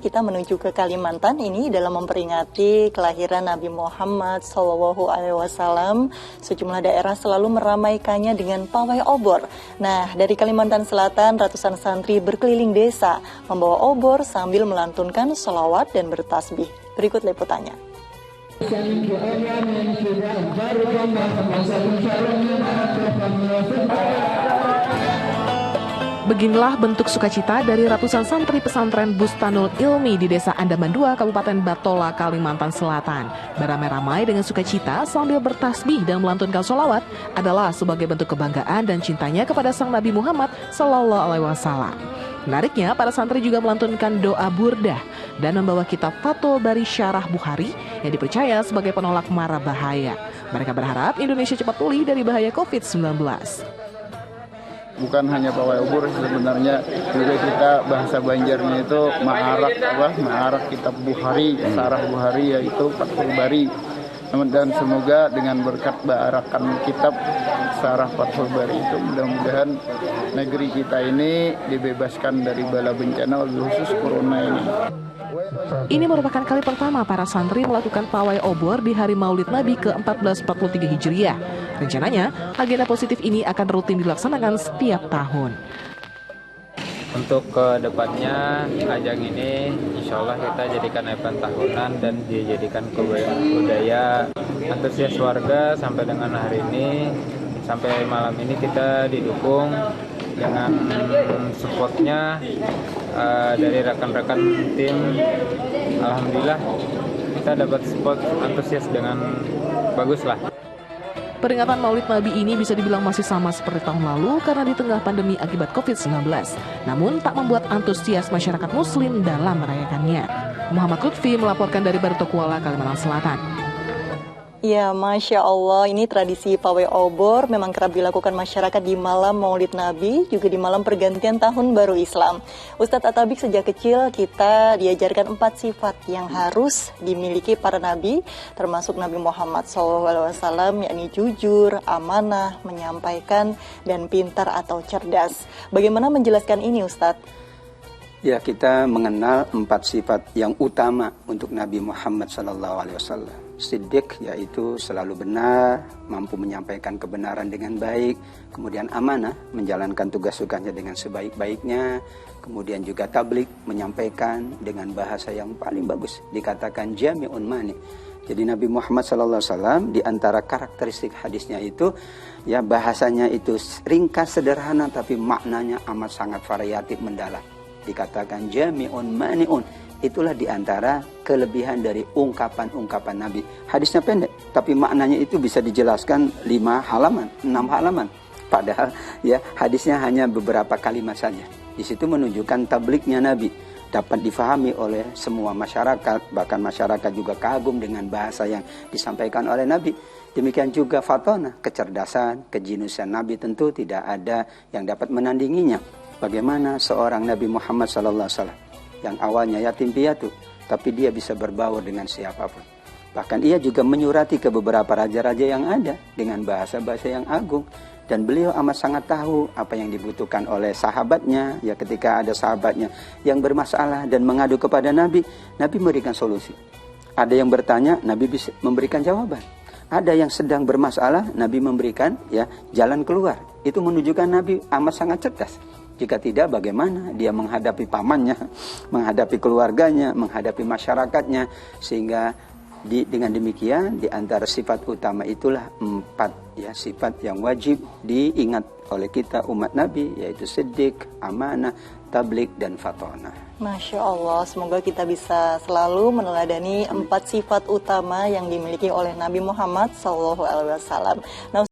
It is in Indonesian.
Kita menuju ke Kalimantan ini dalam memperingati kelahiran Nabi Muhammad SAW. Sejumlah daerah selalu meramaikannya dengan pawai obor. Nah, dari Kalimantan Selatan, ratusan santri berkeliling desa membawa obor sambil melantunkan sholawat dan bertasbih. Berikut liputannya. Beginilah bentuk sukacita dari ratusan santri pesantren Bustanul Ilmi di Desa Andaman II, Kabupaten Batola, Kalimantan Selatan. Beramai-ramai dengan sukacita sambil bertasbih dan melantunkan sholawat adalah sebagai bentuk kebanggaan dan cintanya kepada Sang Nabi Muhammad SAW. Menariknya, para santri juga melantunkan doa burdah dan membawa kitab Fathul Bari Syarah Bukhari yang dipercaya sebagai penolak mara bahaya. Mereka berharap Indonesia cepat pulih dari bahaya COVID-19. Bukan hanya pawai obor, sebenarnya juga kita bahasa Banjarnya itu ma'arak kitab Bukhari, Syarah Bukhari, yaitu Fathul Bari. Dan semoga dengan berkat barakan kitab Syarah Fathul Bari itu mudah-mudahan negeri kita ini dibebaskan dari bala bencana, khusus corona ini. Ini merupakan kali pertama para santri melakukan pawai obor di hari Maulid Nabi ke-1443 Hijriah. Rencananya, agenda positif ini akan rutin dilaksanakan setiap tahun. Untuk ke depannya, ajang ini insya Allah kita jadikan event tahunan dan dijadikan budaya antusias warga sampai dengan hari ini. Sampai malam ini kita didukung dengan supportnya dari rekan-rekan tim. Alhamdulillah kita dapat support antusias dengan bagus lah. Peringatan Maulid Nabi ini bisa dibilang masih sama seperti tahun lalu karena di tengah pandemi akibat COVID-19. Namun tak membuat antusias masyarakat muslim dalam merayakannya. Muhammad Lutfi melaporkan dari Barito Kuala, Kalimantan Selatan. Ya, Masya Allah, ini tradisi pawai obor memang kerap dilakukan masyarakat di malam Maulid Nabi, juga di malam pergantian Tahun Baru Islam. Ustadz Atabik, sejak kecil kita diajarkan 4 sifat yang harus dimiliki para nabi, termasuk Nabi Muhammad SAW, yakni jujur, amanah, menyampaikan, dan pintar atau cerdas. Bagaimana menjelaskan ini, Ustadz? Ya, kita mengenal 4 sifat yang utama untuk Nabi Muhammad SAW. Siddiq, yaitu selalu benar, mampu menyampaikan kebenaran dengan baik. Kemudian amanah, menjalankan tugas tugasnya dengan sebaik-baiknya. Kemudian juga tabligh, menyampaikan dengan bahasa yang paling bagus. Dikatakan jami'un mani. Jadi Nabi Muhammad SAW di antara karakteristik hadisnya itu, ya bahasanya itu ringkas, sederhana, tapi maknanya amat sangat variatif, mendalam. Dikatakan jami'un mani'un. Itulah diantara kelebihan dari ungkapan-ungkapan Nabi. Hadisnya pendek, tapi maknanya itu bisa dijelaskan 5 halaman, 6 halaman. Padahal ya hadisnya hanya beberapa kalimat saja. Di situ menunjukkan tablighnya Nabi dapat difahami oleh semua masyarakat, bahkan masyarakat juga kagum dengan bahasa yang disampaikan oleh Nabi. Demikian juga fatona, kecerdasan, kejinusan Nabi, tentu tidak ada yang dapat menandinginya. Bagaimana seorang Nabi Muhammad SAW yang awalnya yatim piatu, tapi dia bisa berbaur dengan siapapun. Bahkan ia juga menyurati ke beberapa raja-raja yang ada dengan bahasa-bahasa yang agung. Dan beliau amat sangat tahu apa yang dibutuhkan oleh sahabatnya. Ya, ketika ada sahabatnya yang bermasalah dan mengadu kepada Nabi, Nabi memberikan solusi. Ada yang bertanya, Nabi bisa memberikan jawaban. Ada yang sedang bermasalah, Nabi memberikan jalan keluar. Itu menunjukkan Nabi amat sangat cerdas. Jika tidak, bagaimana dia menghadapi pamannya, menghadapi keluarganya, menghadapi masyarakatnya. Sehingga dengan demikian, di antara sifat utama itulah 4 sifat yang wajib diingat oleh kita umat Nabi, yaitu siddiq, amanah, tabligh, dan fatona. Masya Allah, semoga kita bisa selalu meneladani 4 sifat utama yang dimiliki oleh Nabi Muhammad SAW. Nah,